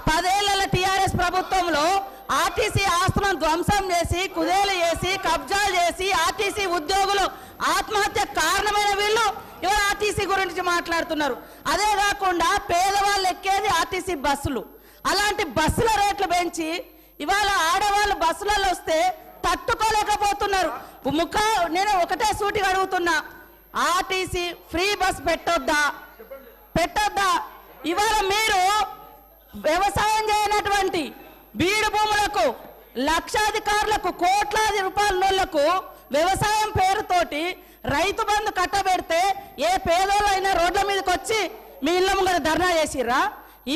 10 ఏళ్ల టీఆర్ఎస్ ప్రభుత్వంలో ఆర్టీసీ ఆస్తులను ధ్వంసం చేసి కుదేలు చేసి కబ్జాలు చేసి ఆర్టీసీ ఉద్యోగులు ఆత్మహత్య కారణమైన వీళ్ళు ఇవాళ ఆర్టీసీ గురించి మాట్లాడుతున్నారు. అదే కాకుండా పేదవాళ్ళు ఎక్కేది ఆర్టీసీ బస్సులు. అలాంటి బస్సుల రేట్లు పెంచి ఇవాళ ఆడవాళ్ళు బస్సులలో వస్తే తట్టుకోలేకపోతున్నారు. నేను ఒకటే సూటిగా అడుగుతున్నా, ఆర్టీసీ ఫ్రీ బస్ పెట్టొద్దా? ఇవాళ మీరు వ్యవసాయం చేయనటువంటి బీడు భూములకు లక్షాధికారులకు కోట్లాది రూపాయల నోళ్లకు వ్యవసాయం పేరుతోటి రైతు బంధు కట్టబెడితే ఏ పేదోళ్ళైనా రోడ్ల మీదకి వచ్చి మీ ఇళ్ళ ముంగర ధర్నా చేసిర్రా?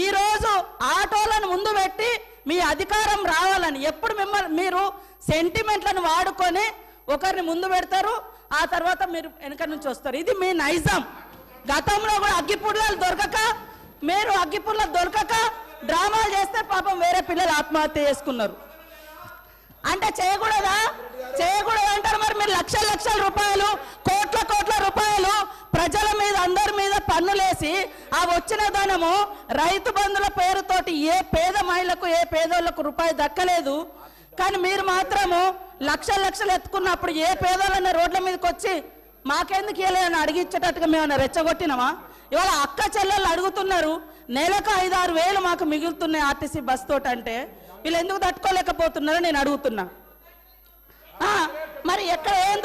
ఈరోజు ఆటోలను ముందు పెట్టి మీ అధికారం రావాలని ఎప్పుడు మీరు సెంటిమెంట్లను వాడుకొని ఒకరిని ముందు పెడతారు, ఆ తర్వాత మీరు వెనక నుంచి వస్తారు. ఇది మీ నైజం. గతంలో కూడా అగ్గిపుల్లలు దొరకక డ్రామాలు చేస్తే పాపం వేరే పిల్లలు ఆత్మహత్య చేసుకున్నారు. అంటే చేయకూడదా అంటారు. మరి మీరు లక్షల రూపాయలు కోట్ల రూపాయలు ప్రజల మీద అందరి మీద పన్నులేసి ఆ వచ్చిన ధనము రైతు బంధుల పేరుతోటి ఏ పేద మహిళకు ఏ పేదోళ్లకు రూపాయి దక్కలేదు. కానీ మీరు మాత్రము లక్షలు ఎత్తుకున్నప్పుడు ఏ పేదోళ్ళన్న రోడ్ల మీదకి వచ్చి మాకెందుకు ఇవ్వలేదని అడిగించేటట్టుగా మేము రెచ్చగొట్టినామా? ఇవాళ అక్క చెల్లెళ్ళు అడుగుతున్నారు, నెలకు 5-6 వేలు మాకు మిగులుతున్నాయి ఆర్టీసీ బస్ తోటి. అంటే వీళ్ళు ఎందుకు తట్టుకోలేకపోతున్నారో నేను అడుగుతున్నా. మరి ఎక్కడ ఏం